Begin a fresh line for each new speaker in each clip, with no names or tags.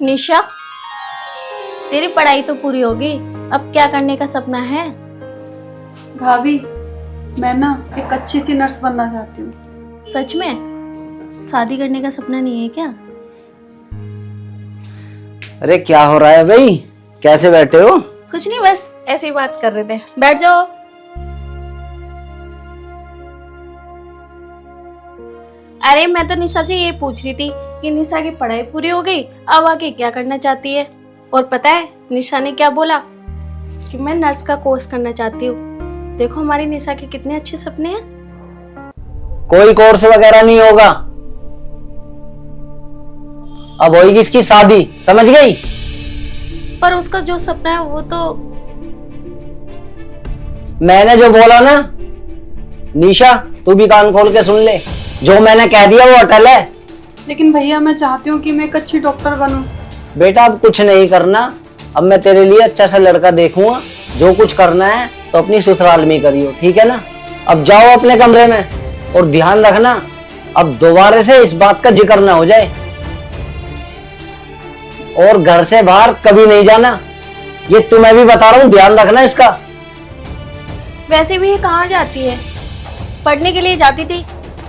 निशा, तेरी पढ़ाई तो पूरी होगी, अब क्या करने का सपना है?
भाभी, मैं ना एक अच्छी सी नर्स बनना चाहती हूँ।
सच में? शादी करने का सपना नहीं है क्या?
अरे क्या हो रहा है भाई, कैसे बैठे हो?
कुछ नहीं, बस ऐसी बात कर रहे थे। बैठ जाओ। अरे मैं तो निशा से ये पूछ रही थी कि निशा की पढ़ाई पूरी हो गई, अब आगे क्या करना चाहती है। और पता है निशा ने क्या बोला? कि मैं नर्स का कोर्स करना चाहती हूँ। देखो हमारी निशा के कितने अच्छे सपने हैं।
कोई कोर्स वगैरह नहीं होगा, अब होगी इसकी शादी, समझ गई?
पर उसका जो सपना है वो तो।
मैंने जो बोला ना, निशा तू भी कान खोल के सुन ले, जो मैंने कह दिया वो अटल है।
लेकिन भैया, मैं चाहती हूँ कि मैं एक अच्छी डॉक्टर बनूं।
बेटा अब कुछ नहीं करना, अब मैं तेरे लिए अच्छा सा लड़का देखूंगा। जो कुछ करना है तो अपनी ससुराल में ही करियो, ठीक है ना? अब जाओ अपने कमरे में और ध्यान रखना, अब दोबारा से इस बात का जिक्र ना हो जाए, और घर से बाहर कभी नहीं जाना, ये तुम्हें भी बता रहा हूँ, ध्यान रखना इसका।
वैसे भी ये कहाँ जाती है? पढ़ने के लिए जाती थी,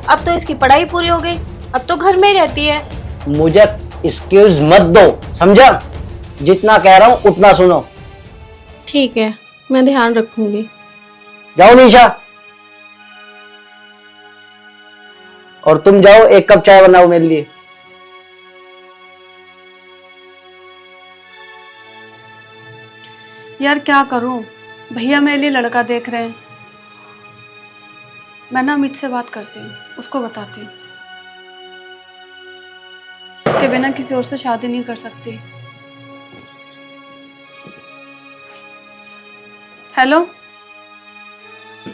अब तो इसकी पढ़ाई पूरी हो गई, अब तो घर में ही रहती है।
मुझे एक्सक्यूज मत दो, समझा? जितना कह रहा हूँ उतना सुनो।
ठीक है, मैं ध्यान रखूंगी।
जाओ निशा, और तुम जाओ एक कप चाय बनाओ मेरे लिए।
यार क्या करूँ, भैया मेरे लिए लड़का देख रहे हैं। मैं ना अमित से बात करती हूँ, उसको बताती हूँ कि बिना किसी और से शादी नहीं कर सकती। हेलो,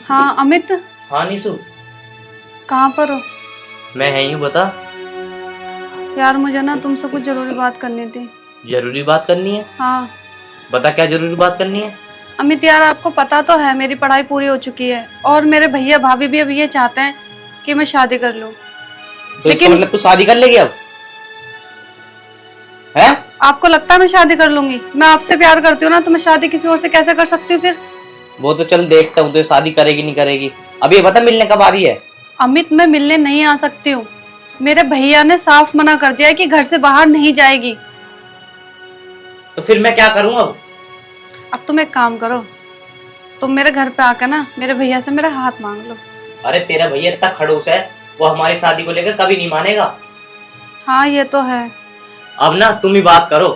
हाँ अमित,
हाँ निशु,
कहाँ पर हो?
मैं है यूँ, बता।
यार मुझे ना तुमसे कुछ जरूरी बात करनी थी।
जरूरी बात करनी है?
हाँ
बता क्या जरूरी बात करनी है।
अमित, यार आपको पता तो है मेरी पढ़ाई पूरी हो चुकी है, और मेरे भैया भाभी भी अब ये चाहते हैं कि मैं शादी कर लूं।
तो इसका मतलब तू शादी कर लेगी अब? है?
आपको लगता है मैं शादी कर लूंगी? मैं आपसे प्यार करती हूँ ना, तो मैं शादी किसी और से कैसे कर सकती हूँ फिर?
वो तो चल देखता हूँ, तो शादी करेगी नहीं करेगी। अब ये बता मिलने कब आ रही है?
अमित, मैं मिलने नहीं आ सकती हूँ, मेरे भैया ने साफ मना कर दिया है कि घर से बाहर नहीं जाएगी।
तो फिर मैं क्या करूँ अब?
अब तुम एक काम करो, तुम मेरे घर पे आकर ना मेरे भैया से मेरा हाथ मांग लो।
अरे तेरा भैया इतना खड़ूस है, वो हमारी शादी को लेकर कभी नहीं मानेगा।
हाँ ये तो है।
अब ना तुम ही बात करो।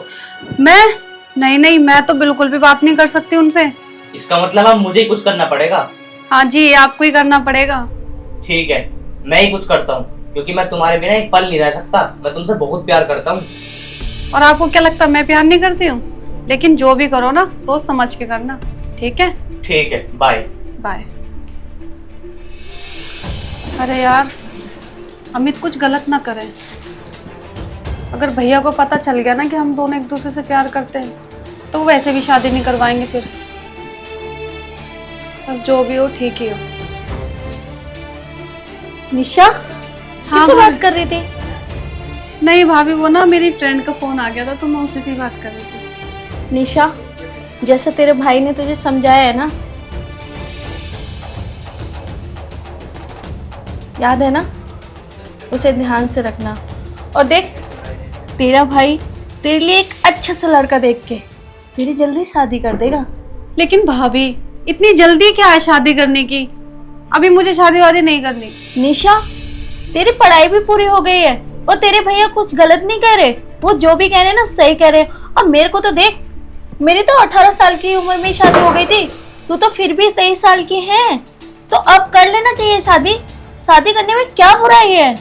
नहीं, मैं तो बिल्कुल भी बात नहीं कर सकती उनसे।
इसका मतलब अब मुझे ही कुछ करना पड़ेगा?
हाँ जी, आपको ही करना पड़ेगा।
ठीक है, मैं ही कुछ करता हूँ, क्योंकि मैं तुम्हारे बिना एक पल नहीं रह सकता। मैं तुमसे बहुत प्यार करता हूँ।
और आपको क्या लगता है मैं प्यार नहीं करती हूँ? लेकिन जो भी करो ना सोच समझ के करना, ठीक है?
ठीक है, बाय
बाय। अरे यार, अमित कुछ गलत ना करे। अगर भैया को पता चल गया ना कि हम दोनों एक दूसरे से प्यार करते हैं, तो वो वैसे भी शादी नहीं करवाएंगे फिर। बस जो भी हो ठीक ही हो।
निशा,
हाँ
किससे
भाई।
बात कर रही थी?
नहीं भाभी, वो ना मेरी फ्रेंड का फोन आ गया था, तो मैं उसी से बात कर रही थी।
निशा, जैसा तेरे भाई ने तुझे समझाया है ना, याद है ना? उसे ध्यान से रखना। और देख, तेरा भाई तेरे लिए एक अच्छा सा लड़का देख के तेरी जल्दी शादी कर देगा।
लेकिन भाभी, इतनी जल्दी क्या है शादी करने की? अभी मुझे शादी वादी नहीं करनी।
निशा, तेरी पढ़ाई भी पूरी हो गई है और तेरे भैया कुछ गलत नहीं कह रहे, वो जो भी कह रहे ना सही कह रहे। और मेरे को तो देख, मेरी तो 18 साल की उम्र में ही शादी हो गई थी, तू तो फिर भी 23 साल की है, तो अब कर लेना चाहिए शादी। शादी करने में क्या बुराई है?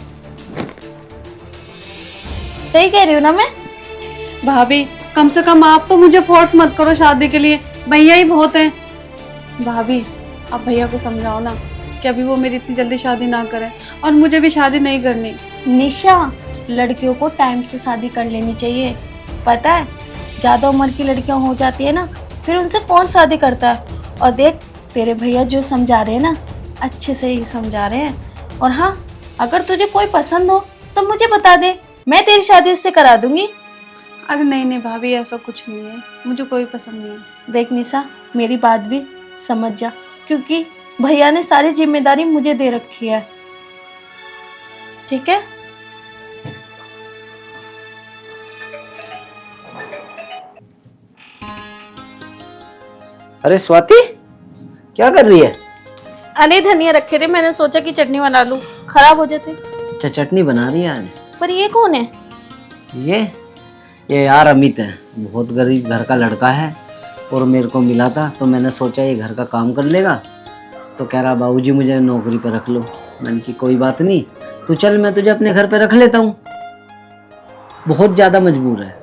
सही कह रही हूँ ना मैं?
भाभी, कम से कम आप तो मुझे फोर्स मत करो शादी के लिए, भैया ही बहुत हैं। भाभी, आप भैया को समझाओ ना कि अभी वो मेरी इतनी जल्दी शादी ना करे, और मुझे भी शादी नहीं करनी।
निशा, लड़कियों को टाइम से शादी कर लेनी चाहिए। पता है, ज्यादा उम्र की लड़कियां हो जाती है ना, फिर उनसे कौन शादी करता है। और देख, तेरे भैया जो समझा रहे हैं ना, अच्छे से ही समझा रहे हैं। और हाँ, अगर तुझे कोई पसंद हो तो मुझे बता दे, मैं तेरी शादी उससे करा दूंगी।
अरे नहीं नहीं भाभी, ऐसा कुछ नहीं है, मुझे कोई पसंद नहीं है।
देख निशा, मेरी बात भी समझ जा, क्योंकि भैया ने सारी जिम्मेदारी मुझे दे रखी है, ठीक है?
अरे स्वाति, क्या कर रही है?
अरे धनिया रखे थे, मैंने सोचा कि चटनी बना लूं, खराब हो जाते।
अच्छा, चटनी बना रही है आज?
पर ये कौन है?
ये यार अमित है, बहुत गरीब घर का लड़का है और मेरे को मिला था, तो मैंने सोचा ये घर का काम कर लेगा। तो कह रहा बाबूजी मुझे नौकरी पर रख लो। मैंने की कोई बात नहीं, तू चल मैं तुझे अपने घर पे रख लेता हूँ। बहुत ज़्यादा मजबूर है।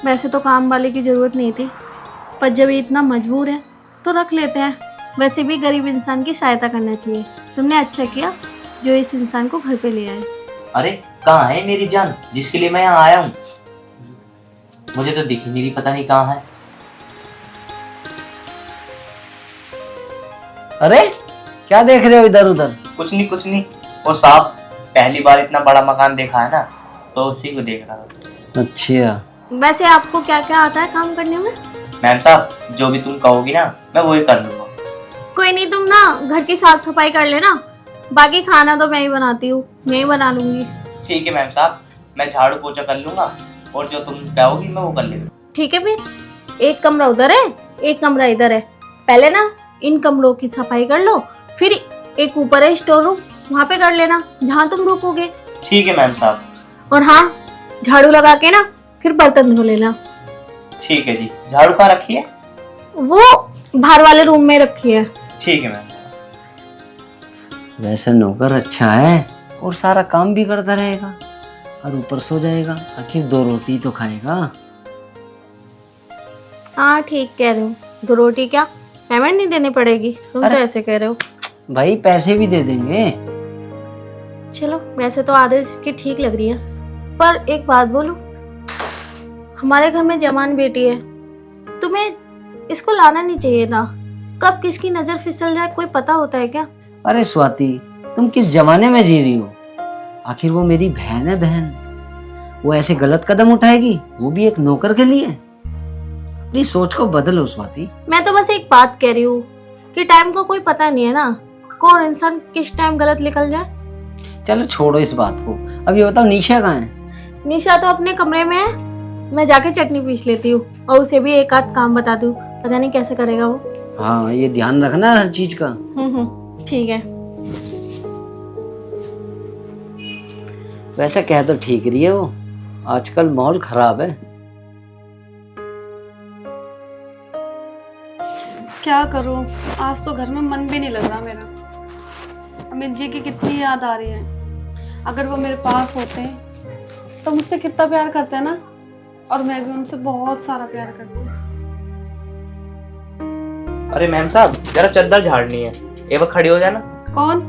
वैसे तो काम वाले की जरूरत नहीं थी, पर जब ये इतना मजबूर है तो रख लेते हैं। वैसे भी गरीब इंसान की सहायता करना चाहिए। तुमने अच्छा किया जो इस इंसान को घर पे ले आए।
अरे कहाँ है मेरी जान जिसके लिए मैं यहाँ आया हूँ? मुझे तो दिख ही नहीं रही, पता नहीं कहाँ है।
अरे क्या देख रहे हो इधर उधर?
कुछ नहीं कुछ नहीं, वो साहब पहली बार इतना बड़ा मकान देखा है ना, तो उसी को देख रहा था।
अच्छा,
वैसे आपको क्या क्या आता है काम करने में?
मैम साहब जो भी तुम कहोगी ना मैं वही कर लूंगा।
कोई नहीं, तुम ना घर की साफ सफाई कर लेना, बाकी खाना तो मैं ही बनाती हूँ, मैं ही बना लूंगी।
ठीक है मैम साहब, मैं झाड़ू पोछा कर लूंगा और जो तुम कहोगी मैं वो कर लूंगा।
ठीक है, फिर एक कमरा उधर है, एक कमरा इधर है। पहले ना इन कमरों की सफाई कर लो, फिर एक ऊपर है स्टोर रूम, वहाँ पे कर लेना जहाँ तुम रुकोगे।
ठीक है मैम साहब।
और हाँ, झाड़ू लगा के ना फिर बर्तन धो लेना।
ठीक है जी। झाड़ू कहाँ रखी है?
वो बाहर वाले रूम में रखी है।
ठीक है मैम।
वैसे नौकर अच्छा है और सारा काम भी करता रहेगा और ऊपर सो जाएगा, आखिर 2 रोटी तो खाएगा।
हाँ ठीक कह रहे हो, 2 रोटी क्या पेमेंट नहीं देनी पड़ेगी? तुम तो ऐसे कह रहे हो।
भाई पैसे भी दे देंगे।
चलो, वैसे तो आदत इसकी ठीक लग रही है, पर एक बात बोलूं, हमारे घर में जवान बेटी है, तुम्हें इसको लाना नहीं चाहिए था। कब किसकी नजर फिसल जाए कोई पता होता है क्या?
अरे स्वाति, तुम किस जमाने में जी रही हो? आखिर वो मेरी बहन है, बहन। वो ऐसे गलत कदम उठाएगी, वो भी एक नौकर के लिए? अपनी सोच को बदलो स्वाति।
मैं तो बस एक बात कह रही हूँ कि टाइम को कोई पता नहीं है ना, कौन इंसान किस टाइम गलत निकल जाए।
चलो छोड़ो इस बात को, अब ये बताओ निशा कहाँ है?
निशा तो अपने कमरे में है, मैं जाके चटनी पीस लेती हूँ और उसे भी एक आध काम बता दूँ, पता नहीं कैसे करेगा वो।
हाँ, ये ध्यान रखना हर चीज का।
ठीक है।
वैसे कह तो ठीक रही है वो, आजकल माहौल खराब है।
क्या करूं, आज तो घर में मन भी नहीं लग रहा मेरा। अमित जी की कितनी याद आ रही है। अगर वो मेरे पास होते तो मुझसे कितना प्यार करते हैं ना, और मैं भी उनसे बहुत सारा प्यार करती हूँ।
अरे मैम साहब जरा चद्दर झाड़नी है, एक बार खड़ी हो जाना।
कौन?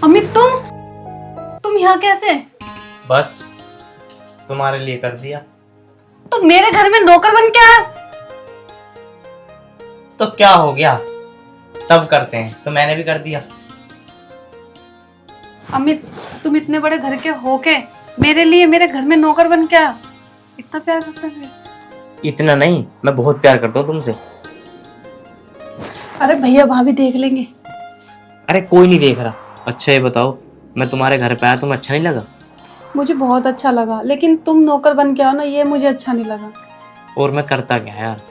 अमित तुम यहाँ कैसे?
बस तुम्हारे लिए कर दिया।
तो मेरे घर में नौकर बन के आया?
तो क्या हो गया, सब करते हैं तो मैंने भी कर दिया।
अमित, तुम इतने बड़े घर के होके मेरे लिए मेरे घर में नौकर बन के आया? इतना प्यार करते हैं मेरे से?
इतना नहीं, मैं बहुत प्यार करता हूँ तुमसे।
अरे भैया भाभी देख लेंगे।
अरे कोई नहीं देख रहा। अच्छा ये बताओ, मैं तुम्हारे घर पे आया तुम्हें अच्छा नहीं लगा?
मुझे बहुत अच्छा लगा, लेकिन तुम नौकर बन के आओ ना, ये मुझे अच्छा नहीं लगा।
और मैं करता क्या यार।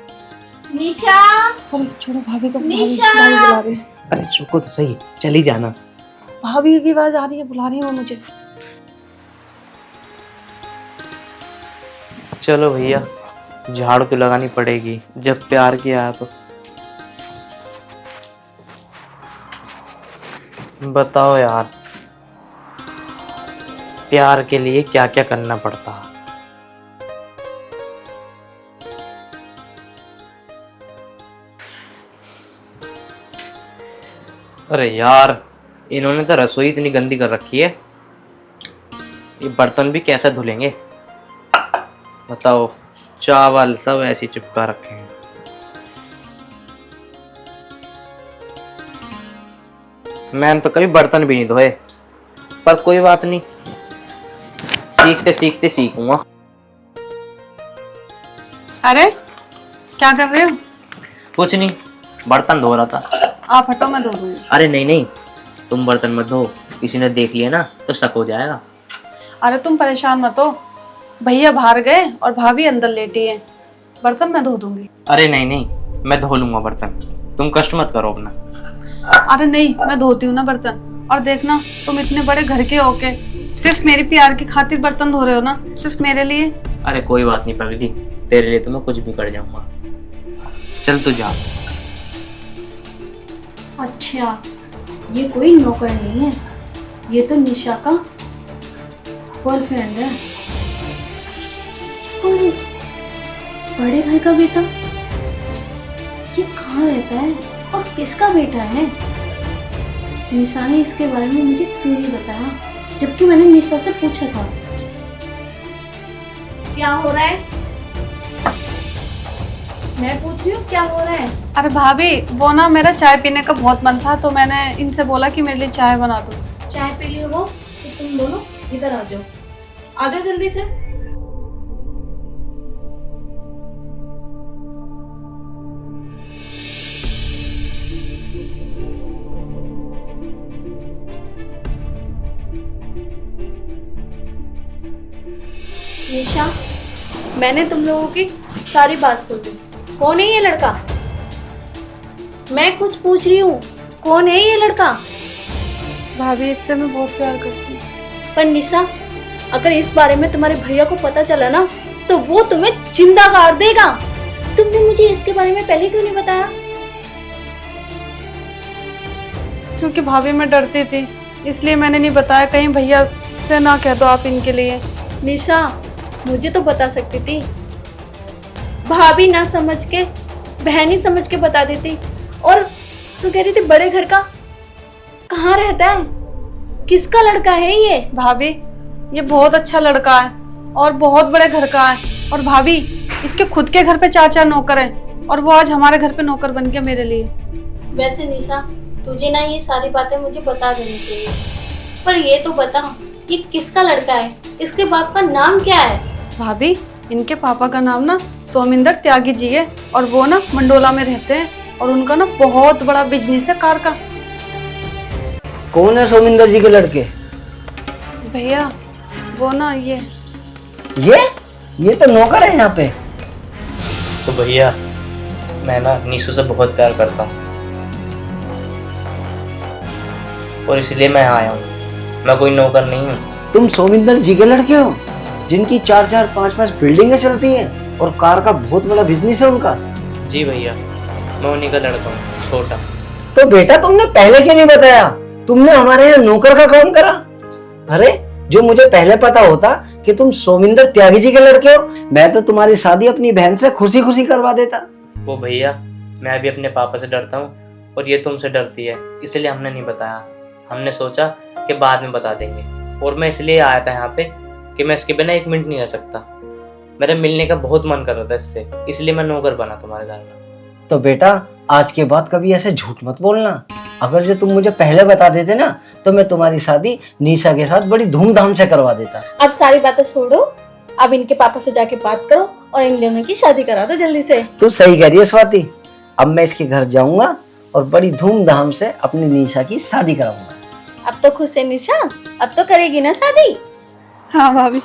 निशा,
अरे छोड़ो, भाभी को
निशा!
भाभी बुला रही है।
अरे रुको तो सही, चली जाना।
भाभी की आवाज आ रही है, बुला रही है वो मुझे।
चलो भैया, झाड़ू तो लगानी पड़ेगी जब प्यार किया तो। बताओ यार, प्यार के लिए क्या क्या करना पड़ता है। अरे यार, इन्होंने तो रसोई इतनी गंदी कर रखी है, ये बर्तन भी कैसे धुलेंगे बताओ। चावल सब ऐसे चिपका रखे हैं। मैंने तो कभी बर्तन भी नहीं धोए, पर कोई बात नहीं, सीखते सीखते सीखूंगा।
अरे क्या कर रहे हो?
कुछ नहीं, बर्तन धो रहा था।
आप हटो, मैं धो दूंगी।
अरे नहीं नहीं, तुम बर्तन मत धो, किसी ने देख लिया ना तो शक हो जाएगा।
अरे तुम परेशान मत हो, भैया बाहर गए और भाभी अंदर लेटी है, बर्तन मैं धो दूंगी।
अरे नहीं नहीं, मैं धो लूंगा बर्तन, तुम कष्ट मत करो अपना।
अरे नहीं, मैं धोती हूँ ना बर्तन। और देखना, तुम इतने बड़े घर के होके सिर्फ मेरी प्यार की खातिर बर्तन धो रहे हो ना, सिर्फ मेरे लिए।
अरे कोई बात नहीं पगली, तेरे लिए तो मैं कुछ भी कर जाऊंगा। चल तू जा।
अच्छा, ये कोई नौकर नहीं है, ये तो निशा का बॉयफ्रेंड है। कोई बड़े घर का बेटा, ये कहाँ रहता है और किसका बेटा है? निशा ने इसके बारे में मुझे क्यों नहीं बताया, जबकि मैंने निशा से पूछा था। क्या हो रहा है? मैं पूछ रही हूँ क्या हो रहा है?
अरे भाभी, वो ना मेरा चाय पीने का बहुत मन था, तो मैंने इनसे बोला कि मेरे लिए चाय बना दो।
चाय पी ली हो तो तुम दोनों इधर आ जाओ, आ जाओ जल्दी से। निशा, मैंने तुम लोगों की सारी बात सुन ली। कौन है ये लड़का? मैं कुछ पूछ रही हूँ, कौन है ये लड़का?
भाभी, इससे मैं बहुत प्यार करती हूँ।
पर निशा, अगर इस बारे में तुम्हारे भैया को पता चला ना तो वो तुम्हें जिंदा गाड़ देगा। तुमने मुझे इसके बारे में पहले क्यों नहीं बताया?
क्योंकि भाभी मैं डरती थी, इसलिए मैंने नहीं बताया, कहीं भैया से ना कह दो आप इनके लिए।
निशा, मुझे तो बता सकती थी, भाभी ना समझ के बहन ही समझ के बता देती। और तू कह रही थी बड़े घर का, कहाँ रहता है, किसका लड़का है ये?
भाभी, ये बहुत अच्छा लड़का है और बहुत बड़े घर का है। और भाभी, इसके खुद के घर पे 4-4 नौकर हैं और वो आज हमारे घर पे नौकर बन गया मेरे लिए।
वैसे निशा, तुझे ना ये सारी बातें मुझे बता देनी चाहिए, पर ये तो बता, ये किसका लड़का है, इसके बाप का नाम क्या है?
भाभी, इनके पापा का नाम ना सोमिंदर त्यागी जी है और वो ना मंडोला में रहते हैं और उनका ना बहुत बड़ा बिजनेस है कार का।
कौन है सोमिंदर जी के लड़के?
भैया, वो ना ये
तो नौकर है यहाँ पे।
तो भैया, मैं ना नीशू से बहुत प्यार करता हूँ और इसलिए मैं आया हूँ, मैं कोई नौकर नहीं हूँ।
तुम सोमिंदर जी के लड़के हो, जिनकी 4-4, 5-5 बिल्डिंगें चलती हैं और कार का बहुत बड़ा बिजनेस है उनका?
जी भैया, मैं उन्हीं का लड़का हूँ, छोटा।
तो बेटा तुमने पहले क्यों नहीं बताया? तुमने हमारे यहाँ नौकर का काम करा। अरे जो मुझे पहले पता होता कि तुम सोमिंदर त्यागी जी के लड़के हो, मैं तो तुम्हारी शादी अपनी बहन से खुशी खुशी करवा देता।
वो भैया, मैं भी अपने पापा से डरता हूँ और ये तुमसे डरती है, इसलिए हमने नहीं बताया। हमने सोचा कि बाद में बता देंगे, और मैं इसलिए आया था यहाँ पे कि मैं इसके बिना 1 मिनट नहीं रह सकता। मेरे मिलने का बहुत मन कर रहा था इससे, इसलिए मैं नौकर बना तुम्हारे घर में।
तो बेटा, आज के बाद कभी ऐसे झूठ मत बोलना। अगर जो तुम मुझे पहले बता देते ना तो मैं तुम्हारी शादी निशा के साथ बड़ी धूमधाम से करवा देता।
अब सारी बातें छोड़ो, अब इनके पापा से जाके बात करो और इन दोनों की शादी करा दो जल्दी से।
तू सही कह रही है स्वाति, अब मैं इसके घर जाऊंगा और बड़ी धूमधाम से अपनी निशा की शादी कराऊंगा।
अब तो खुश है निशा, अब तो करेगी ना शादी?
हाँ भाभी।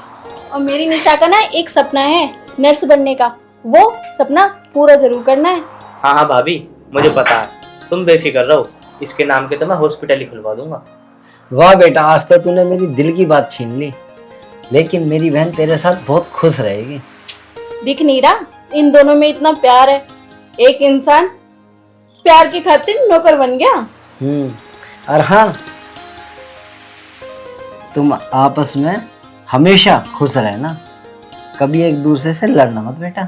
और मेरी निशा का ना एक सपना है नर्स बनने का, वो सपना पूरा जरूर करना है।
हाँ हाँ भाभी, मुझे पता है, तुम बेफिक्र रहो, इसके नाम के तो मैं हॉस्पिटल ही खुलवा दूंगा।
वाह बेटा, आज तो तूने मेरी दिल की बात छीन ली, लेकिन मेरी बहन तेरे साथ बहुत खुश रहेगी।
दिख नहीं रहा इन दोनों में इतना प्यार है, एक इंसान प्यार की खातिर नौकर बन गया।
और हाँ, तुम आपस में हमेशा खुश रहना, कभी एक दूसरे से लड़ना मत बेटा।